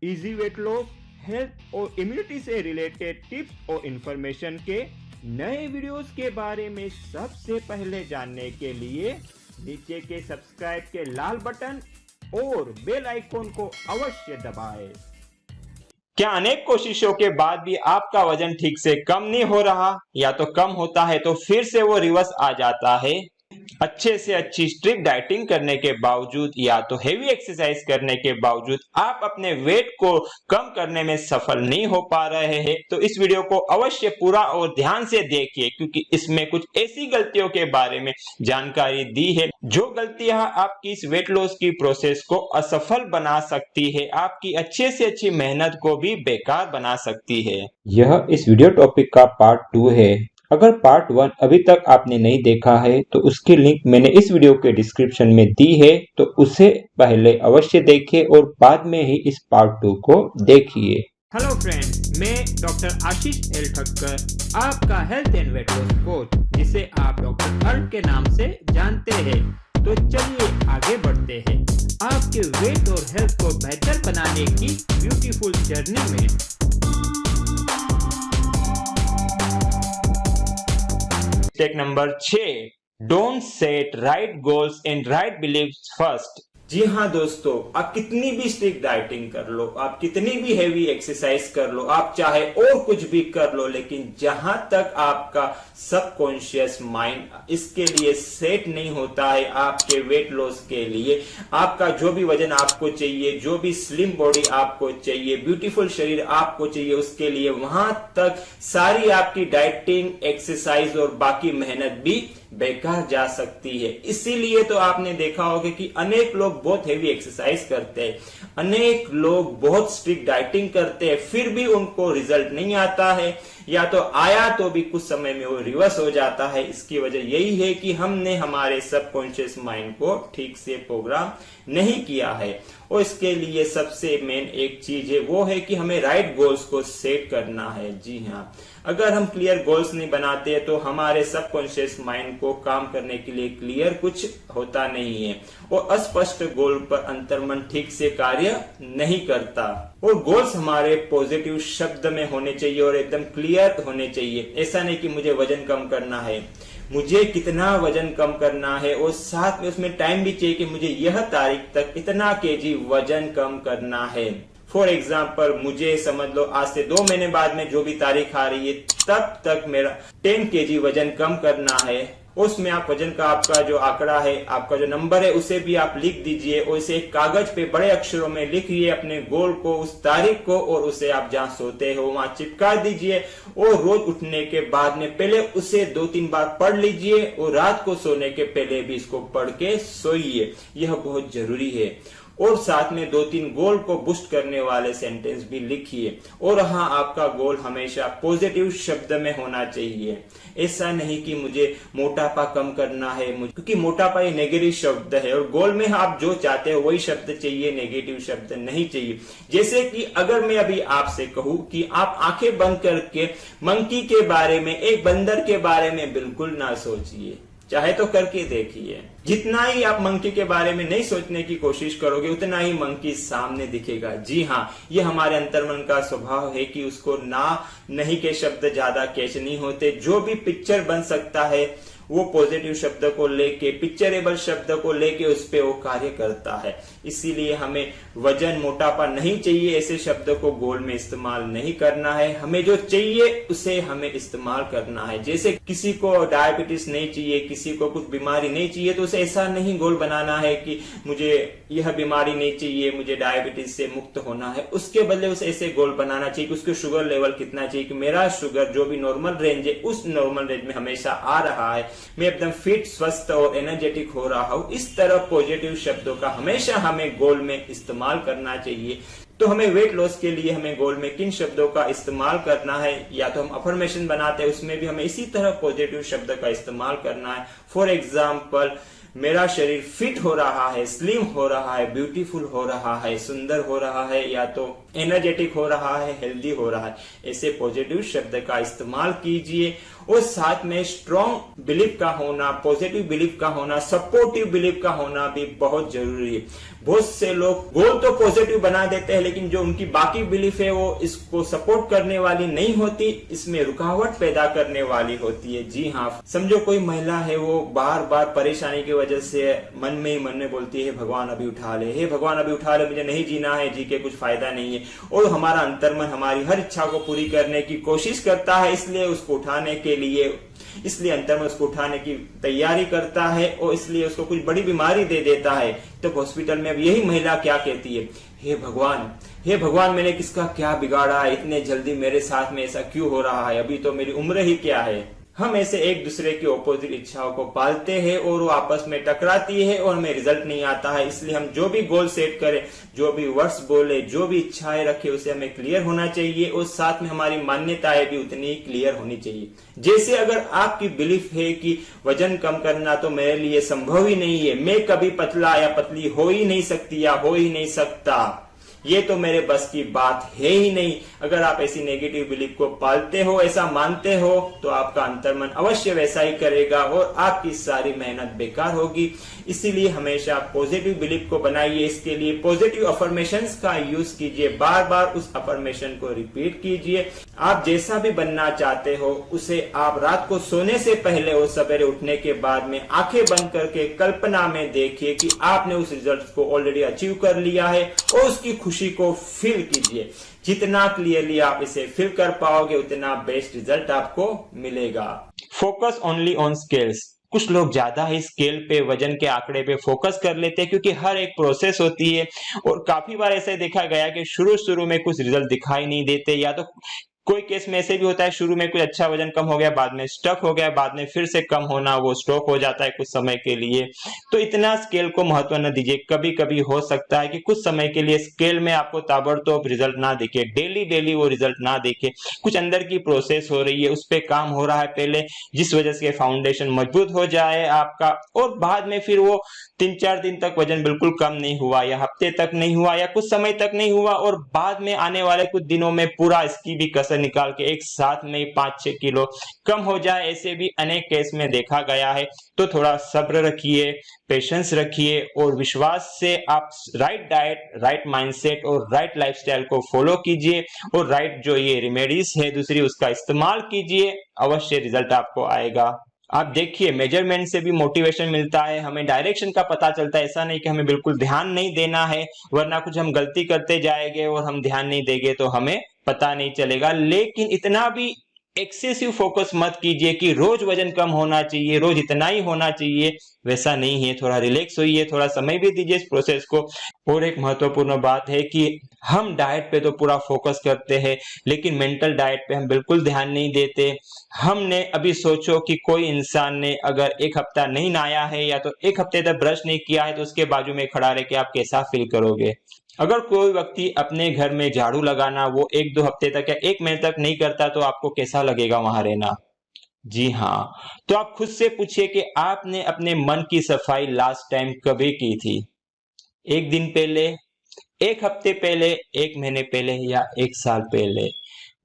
Easy weight loss, health और immunity से related tips और इंफॉर्मेशन के नए वीडियोस के बारे में सबसे पहले जानने के लिए नीचे के सब्सक्राइब के लाल बटन और बेल आइकॉन को अवश्य दबाएं। क्या अनेक कोशिशों के बाद भी आपका वजन ठीक से कम नहीं हो रहा या तो कम होता है तो फिर से वो रिवर्स आ जाता है? अच्छे से अच्छी स्ट्रिक्ट डाइटिंग करने के बावजूद या तो हेवी एक्सरसाइज करने के बावजूद आप अपने वेट को कम करने में सफल नहीं हो पा रहे हैं, तो इस वीडियो को अवश्य पूरा और ध्यान से देखिए, क्योंकि इसमें कुछ ऐसी गलतियों के बारे में जानकारी दी है जो गलतियां आपकी इस वेट लॉस की प्रोसेस को असफल बना सकती है, आपकी अच्छे से अच्छी मेहनत को भी बेकार बना सकती है। यह इस वीडियो टॉपिक का पार्ट 2 है। अगर पार्ट 1 अभी तक आपने नहीं देखा है तो उसकी लिंक मैंने इस वीडियो के डिस्क्रिप्शन में दी है, तो उसे पहले अवश्य देखिए और बाद में ही इस पार्ट 2 को देखिए। हेलो फ्रेंड्स, मैं डॉक्टर आशीष एल ठक्कर, आपका health and weight loss coach, जिसे आप डॉक्टर अर्थ के नाम से जानते हैं। तो चलिए आगे बढ़ते हैं आपके वेट और हेल्थ को बेहतर बनाने की ब्यूटीफुल जर्नी में। Mistake number 6, don't set right goals and right believes first. जी हाँ दोस्तों, आप कितनी भी स्ट्रिक्ट डाइटिंग कर लो, आप कितनी भी हेवी एक्सरसाइज कर लो, आप चाहे और कुछ भी कर लो, लेकिन जहां तक आपका सबकॉन्शियस माइंड इसके लिए सेट नहीं होता है आपके वेट लॉस के लिए, आपका जो भी वजन आपको चाहिए, जो भी स्लिम बॉडी आपको चाहिए, ब्यूटीफुल शरीर आपको चाहिए, उसके लिए वहां तक सारी आपकी डाइटिंग, एक्सरसाइज और बाकी मेहनत भी बेकार जा सकती है। इसीलिए तो आपने देखा होगा कि अनेक लोग बहुत हेवी एक्सरसाइज करते हैं, अनेक लोग बहुत स्ट्रिक्ट डाइटिंग करते हैं, फिर भी उनको रिजल्ट नहीं आता है, या तो आया तो भी कुछ समय में वो रिवर्स हो जाता है। इसकी वजह यही है कि हमने हमारे सबकॉन्शियस माइंड को ठीक से प्रोग्राम नहीं किया है। और इसके लिए सबसे मेन एक चीज है, वो है कि हमें राइट गोल्स को सेट करना है। जी हाँ, अगर हम क्लियर गोल्स नहीं बनाते हैं तो हमारे सबकॉन्शियस माइंड को काम करने के लिए क्लियर कुछ होता नहीं है, और अस्पष्ट गोल पर अंतर्मन ठीक से कार्य नहीं करता। और गोल्स हमारे पॉजिटिव शब्द में होने चाहिए और एकदम क्लियर होने चाहिए। ऐसा नहीं कि मुझे वजन कम करना है, मुझे कितना वजन कम करना है, और साथ में उसमें टाइम भी चाहिए कि मुझे यह तारीख तक इतना केजी वजन कम करना है। फॉर एग्जाम्पल, मुझे समझ लो आज से 2 महीने बाद में जो भी तारीख आ रही है तब तक मेरा 10 केजी वजन कम करना है। उसमें आप वजन का आपका जो आंकड़ा है, आपका जो नंबर है, उसे भी आप लिख दीजिए और इसे एक कागज पे बड़े अक्षरों में लिखिए अपने गोल को, उस तारीख को, और उसे आप जहां सोते हो वहां चिपका दीजिए। और रोज उठने के बाद में पहले उसे 2-3 बार पढ़ लीजिए और रात को सोने के पहले भी इसको पढ़ के सोइए। यह बहुत जरूरी है। और साथ में 2-3 गोल को बूस्ट करने वाले सेंटेंस भी लिखिए। और हाँ, आपका गोल हमेशा पॉजिटिव शब्द में होना चाहिए। ऐसा नहीं कि मुझे मोटापा कम करना है, क्योंकि मोटापा ये नेगेटिव शब्द है, और गोल में आप जो चाहते हो वही शब्द चाहिए, नेगेटिव शब्द नहीं चाहिए। जैसे कि अगर मैं अभी आपसे कहूं कि आप आंखें बंद करके मंकी के बारे में, एक बंदर के बारे में बिल्कुल ना सोचिए, चाहे तो करके देखिए। जितना ही आप मंकी के बारे में नहीं सोचने की कोशिश करोगे उतना ही मंकी सामने दिखेगा। जी हाँ, ये हमारे अंतर्मन का स्वभाव है कि उसको ना नहीं के शब्द ज्यादा कैच नहीं होते। जो भी पिक्चर बन सकता है वो पॉजिटिव शब्द को लेके, पिक्चरेबल शब्द को लेके उस पे वो कार्य करता है। इसीलिए हमें वजन, मोटापा नहीं चाहिए ऐसे शब्द को गोल में इस्तेमाल नहीं करना है। हमें जो चाहिए उसे हमें इस्तेमाल करना है। जैसे किसी को डायबिटीज नहीं चाहिए, किसी को कुछ बीमारी नहीं चाहिए, तो उसे ऐसा नहीं गोल बनाना है कि मुझे यह बीमारी नहीं चाहिए, मुझे डायबिटीज से मुक्त होना है। उसके बदले उसे ऐसे गोल बनाना चाहिए कि उसके शुगर लेवल कितना चाहिए, कि मेरा शुगर जो भी नॉर्मल रेंज है उस नॉर्मल रेंज में हमेशा आ रहा है, मैं एकदम फिट, स्वस्थ और एनर्जेटिक हो रहा हूं। इस तरह पॉजिटिव शब्दों का हमेशा हमें गोल में इस्तेमाल करना चाहिए। तो हमें वेट लॉस के लिए हमें गोल में किन शब्दों का इस्तेमाल करना है, या तो हम अफर्मेशन बनाते हैं उसमें भी हमें इसी तरह पॉजिटिव शब्द का इस्तेमाल करना है। फॉर एग्जाम्पल, मेरा शरीर फिट हो रहा है, स्लिम हो रहा है, ब्यूटीफुल हो रहा है, सुंदर हो रहा है, या तो एनर्जेटिक हो रहा है, हेल्दी हो रहा है। ऐसे पॉजिटिव शब्द का इस्तेमाल कीजिए और साथ में स्ट्रॉन्ग बिलीफ का होना, पॉजिटिव बिलीफ का होना, सपोर्टिव बिलीफ का होना भी बहुत जरूरी है। बहुत से लोग गोल तो पॉजिटिव बना देते हैं, लेकिन जो उनकी बाकी बिलीफ है वो इसको सपोर्ट करने वाली नहीं होती, इसमें रुकावट पैदा करने वाली होती है। जी हाँ, समझो कोई महिला है, वो बार बार परेशानी की वजह से मन में बोलती है भगवान अभी उठा ले, हे भगवान अभी उठा ले, मुझे नहीं जीना है, जी के कुछ फायदा नहीं है। और हमारा अंतर्मन हमारी हर इच्छा को पूरी करने की कोशिश करता है, इसलिए उसको उठाने के लिए, इसलिए अंतर्मन उसको उठाने की तैयारी करता है और इसलिए उसको कुछ बड़ी बीमारी दे देता है। तो हॉस्पिटल में अब यही महिला क्या कहती है, हे भगवान मैंने किसका क्या बिगाड़ा है, इतने जल्दी मेरे साथ में ऐसा क्यों हो रहा है, अभी तो मेरी उम्र ही क्या है। हम ऐसे एक दूसरे की ऑपोजिट इच्छाओं को पालते हैं और वो आपस में टकराती है और हमें रिजल्ट नहीं आता है। इसलिए हम जो भी गोल सेट करें, जो भी वर्ड्स बोले, जो भी इच्छाएं रखे, उसे हमें क्लियर होना चाहिए और साथ में हमारी मान्यताएं भी उतनी ही क्लियर होनी चाहिए। जैसे अगर आपकी बिलीफ है कि वजन कम करना तो मेरे लिए संभव ही नहीं है, मैं कभी पतला या पतली हो ही नहीं सकती या हो ही नहीं सकता, ये तो मेरे बस की बात है ही नहीं, अगर आप ऐसी नेगेटिव बिलीफ को पालते हो, ऐसा मानते हो, तो आपका अंतर्मन अवश्य वैसा ही करेगा और आपकी सारी मेहनत बेकार होगी। इसीलिए हमेशा पॉजिटिव बिलीफ को बनाइए। इसके लिए पॉजिटिव अफर्मेशंस का यूज कीजिए, बार बार उस अफर्मेशन को रिपीट कीजिए। आप जैसा भी बनना चाहते हो उसे आप रात को सोने से पहले और सवेरे उठने के बाद में आंखें बंद करके कल्पना में देखिए कि आपने उस रिजल्ट को ऑलरेडी अचीव कर लिया है और उसकी खुशी को फील कीजिए। जितना क्लियरली आप इसे फील कर पाओगे उतना बेस्ट रिजल्ट आपको मिलेगा। Focus only on scales. कुछ लोग ज्यादा ही स्केल पे, वजन के आंकड़े पे फोकस कर लेते हैं, क्योंकि हर एक प्रोसेस होती है और काफी बार ऐसा देखा गया कि शुरू में कुछ रिजल्ट दिखाई नहीं देते, या तो कोई केस में ऐसे भी होता है शुरू में कुछ अच्छा वजन कम हो गया, बाद में स्टक हो गया, बाद में फिर से कम होना, वो स्टॉप हो जाता है कुछ समय के लिए। तो इतना स्केल को महत्व न दीजिए। कभी कभी हो सकता है कि कुछ समय के लिए स्केल में आपको ताबड़तोड़ रिजल्ट ना दिखे, डेली वो रिजल्ट ना दिखे, कुछ अंदर की प्रोसेस हो रही है, उस पर काम हो रहा है पहले, जिस वजह से फाउंडेशन मजबूत हो जाए आपका, और बाद में फिर वो 3-4 दिन तक वजन बिल्कुल कम नहीं हुआ, या हफ्ते तक नहीं हुआ, या कुछ समय तक नहीं हुआ, और बाद में आने वाले कुछ दिनों में पूरा इसकी भी कसर निकाल के एक साथ में 5-6 किलो कम हो जाए, ऐसे भी अनेक केस में देखा गया है। तो थोड़ा सब्र रखिए, पेशेंस रखिए और विश्वास से आप राइट डाइट, राइट माइंडसेट और राइट लाइफस्टाइल को फॉलो कीजिए और राइट जो ये रेमेडीज है दूसरी उसका इस्तेमाल कीजिए, अवश्य रिजल्ट आपको आएगा। आप देखिए, मेजरमेंट से भी मोटिवेशन मिलता है, हमें डायरेक्शन का पता चलता है। ऐसा नहीं कि हमें बिल्कुल ध्यान नहीं देना है, वरना कुछ हम गलती करते जाएंगे और हम ध्यान नहीं देंगे तो हमें पता नहीं चलेगा। लेकिन इतना भी एक्सेसिव फोकस मत कीजिए कि रोज वजन कम होना चाहिए, रोज इतना ही होना चाहिए, वैसा नहीं है। थोड़ा रिलैक्स होइए, थोड़ा समय भी दीजिए इस प्रोसेस को। और एक महत्वपूर्ण बात है कि हम डाइट पे तो पूरा फोकस करते हैं, लेकिन मेंटल डाइट पे हम बिल्कुल ध्यान नहीं देते। हमने अभी सोचो कि कोई इंसान ने अगर 1 हफ्ता नहीं नहाया है या तो 1 हफ्ते तक ब्रश नहीं किया है, तो उसके बाजू में खड़ा रह के आप कैसा फील करोगे? अगर कोई व्यक्ति अपने घर में झाड़ू लगाना वो 1-2 हफ्ते तक या 1 महीने तक नहीं करता, तो आपको कैसा लगेगा वहां रहना? जी हाँ, तो आप खुद से पूछिए कि आपने अपने मन की सफाई लास्ट टाइम कभी की थी? 1 दिन पहले, 1 हफ्ते पहले, 1 महीने पहले या 1 साल पहले?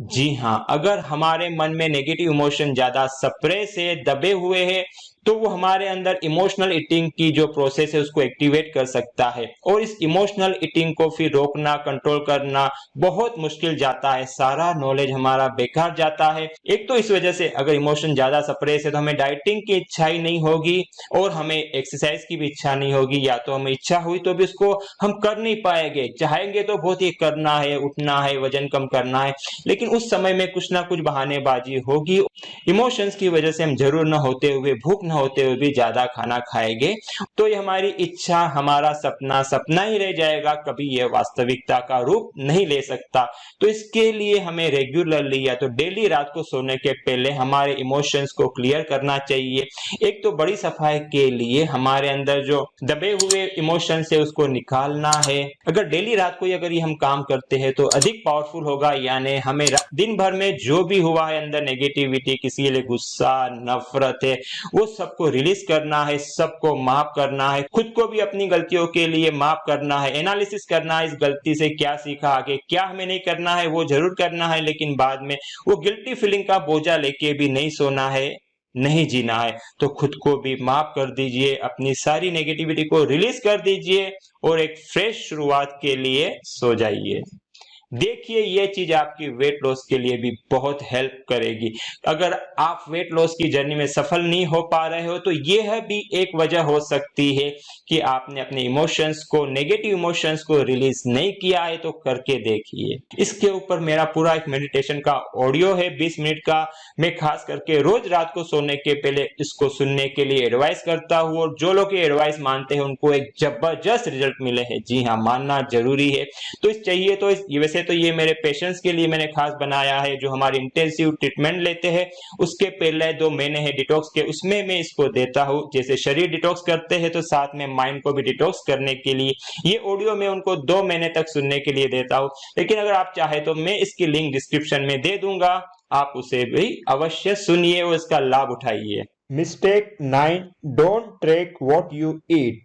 जी हाँ, अगर हमारे मन में नेगेटिव इमोशन ज्यादा सप्रेस है, दबे हुए हैं, तो वो हमारे अंदर इमोशनल ईटिंग की जो प्रोसेस है उसको एक्टिवेट कर सकता है, और इस इमोशनल ईटिंग को फिर रोकना, कंट्रोल करना बहुत मुश्किल जाता है, सारा नॉलेज हमारा बेकार जाता है। एक तो इस वजह से अगर इमोशन ज्यादा सप्रेस है तो हमें डाइटिंग की इच्छा ही नहीं होगी और हमें एक्सरसाइज की भी इच्छा नहीं होगी, या तो हमें इच्छा हुई तो भी उसको हम कर नहीं पाएंगे। चाहेंगे तो बहुत ही करना है, उठना है, वजन कम करना है, लेकिन उस समय में कुछ ना कुछ बहानेबाजी होगी। इमोशंस की वजह से हम जरूर न होते हुए, भूख न होते हुए भी ज्यादा खाना खाएंगे, तो ये हमारी इच्छा, हमारा सपना सपना ही रह जाएगा, कभी यह वास्तविकता का रूप नहीं ले सकता। तो इसके लिए हमें रेगुलरली या तो डेली रात को सोने के पहले हमारे इमोशंस को क्लियर करना चाहिए। एक तो बड़ी सफाई के लिए हमारे अंदर जो दबे हुए इमोशंस है उसको निकालना है। अगर डेली रात को अगर ये हम काम करते हैं तो अधिक पावरफुल होगा, यानी हमें दिन भर में जो भी हुआ है अंदर नेगेटिविटी, किसी के लिए गुस्सा, नफरत है, वो सबको रिलीज करना है, सबको माफ करना है, खुद को भी अपनी गलतियों के लिए माफ करना है, एनालिसिस करना है, इस गलती से क्या सीखा, आगे क्या हमें नहीं करना है वो जरूर करना है, लेकिन बाद में वो गिल्टी फीलिंग का बोझा लेके भी नहीं सोना है, नहीं जीना है। तो खुद को भी माफ कर दीजिए, अपनी सारी नेगेटिविटी को रिलीज कर दीजिए और एक फ्रेश शुरुआत के लिए सो जाइए। देखिए ये चीज आपकी वेट लॉस के लिए भी बहुत हेल्प करेगी। अगर आप वेट लॉस की जर्नी में सफल नहीं हो पा रहे हो तो यह भी एक वजह हो सकती है कि आपने अपने इमोशंस को, नेगेटिव इमोशंस को रिलीज नहीं किया है। तो करके देखिए। इसके ऊपर मेरा पूरा एक मेडिटेशन का ऑडियो है 20 मिनट का। मैं खास करके रोज रात को सोने के पहले इसको सुनने के लिए एडवाइस करता हूँ, और जो लोग ये एडवाइस मानते हैं उनको एक जबरदस्त रिजल्ट मिले हैं। जी हाँ, मानना जरूरी है। तो इस चाहिए तो वैसे तो ये मेरे पेशेंट्स के लिए मैंने खास बनाया है, जो हमारी इंटेंसिव ट्रीटमेंट लेते हैं उसके पहले 2 महीने है डिटॉक्स के, उसमें मैं इसको देता हूँ। जैसे शरीर डिटॉक्स करते हैं तो साथ में माइंड को भी डिटॉक्स करने के लिए ये ऑडियो मैं उनको 2 महीने तक सुनने के लिए देता हूँ। लेकिन अगर आप चाहे तो मैं इसकी लिंक डिस्क्रिप्शन में दे दूंगा, आप उसे भी अवश्य सुनिए और इसका लाभ उठाइए। Mistake 9, don't track what you eat.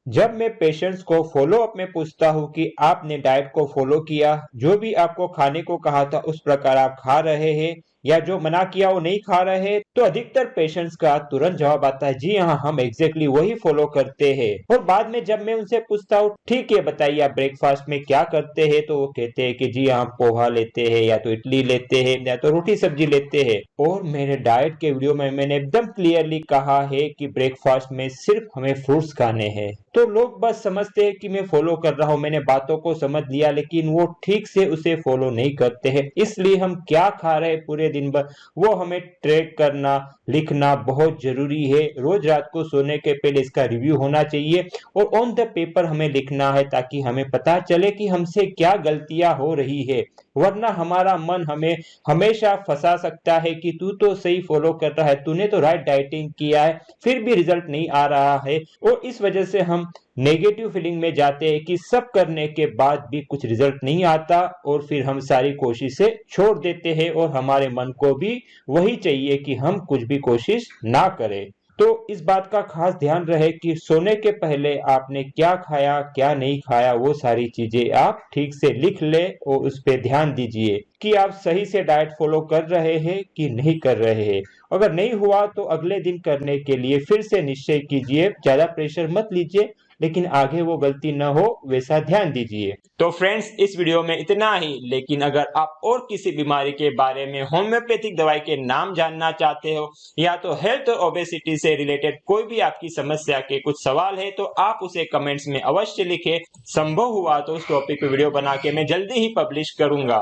जब मैं पेशेंट्स को फॉलो अप में पूछता हूँ कि आपने डाइट को फॉलो किया, जो भी आपको खाने को कहा था उस प्रकार आप खा रहे हैं, या जो मना किया वो नहीं खा रहे, तो अधिकतर पेशेंट्स का तुरंत जवाब आता है जी हाँ, हम एग्जैक्टली वही फॉलो करते हैं। और बाद में जब मैं उनसे पूछता हूँ ठीक है बताइए आप ब्रेकफास्ट में क्या करते हैं, तो वो कहते हैं कि जी हाँ, पोहा लेते हैं, या तो इडली लेते हैं, या तो रोटी सब्जी लेते हैं। और मेरे डाइट के वीडियो में मैंने एकदम क्लियरली कहा है कि ब्रेकफास्ट में सिर्फ हमें फ्रूट्स खाने हैं। तो लोग बस समझते हैं कि मैं फॉलो कर रहा हूँ, मैंने बातों को समझ लिया, लेकिन वो ठीक से उसे फॉलो नहीं करते हैं। इसलिए हम क्या खा रहे हैं पूरे दिन भर वो हमें ट्रैक करना, लिखना बहुत जरूरी है। रोज रात को सोने के पहले इसका रिव्यू होना चाहिए और ऑन द पेपर हमें लिखना है, ताकि हमें पता चले कि हमसे क्या गलतियां हो रही है। वरना हमारा मन हमें हमेशा फंसा सकता है कि तू तो सही फॉलो कर रहा है, तूने तो राइट डाइटिंग किया है, फिर भी रिजल्ट नहीं आ रहा है। और इस वजह से हम नेगेटिव फीलिंग में जाते हैं कि सब करने के बाद भी कुछ रिजल्ट नहीं आता, और फिर हम सारी कोशिशें छोड़ देते हैं और हमारे मन को भी वही चाहिए कि हम कुछ भी कोशिश ना करें। तो इस बात का खास ध्यान रहे कि सोने के पहले आपने क्या खाया क्या नहीं खाया, वो सारी चीजें आप ठीक से लिख ले और उस पर ध्यान दीजिए कि आप सही से डाइट फॉलो कर रहे हैं कि नहीं कर रहे हैं। अगर नहीं हुआ तो अगले दिन करने के लिए फिर से निश्चय कीजिए, ज्यादा प्रेशर मत लीजिए, लेकिन आगे वो गलती न हो वैसा ध्यान दीजिए। तो फ्रेंड्स, इस वीडियो में इतना ही। लेकिन अगर आप और किसी बीमारी के बारे में होम्योपैथिक दवाई के नाम जानना चाहते हो, या तो हेल्थ और ओबेसिटी से रिलेटेड कोई भी आपकी समस्या के कुछ सवाल है, तो आप उसे कमेंट्स में अवश्य लिखें। संभव हुआ तो उस टॉपिक पे वीडियो बना के मैं जल्दी ही पब्लिश करूंगा।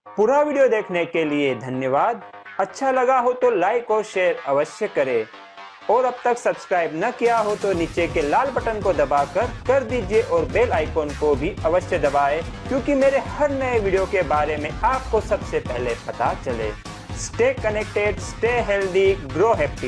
पूरा वीडियो देखने के लिए धन्यवाद। अच्छा लगा हो तो लाइक और शेयर अवश्य करें, और अब तक सब्सक्राइब न किया हो तो नीचे के लाल बटन को दबाकर कर दीजिए, और बेल आइकॉन को भी अवश्य दबाएं, क्योंकि मेरे हर नए वीडियो के बारे में आपको सबसे पहले पता चले। Stay connected, stay healthy, grow happy.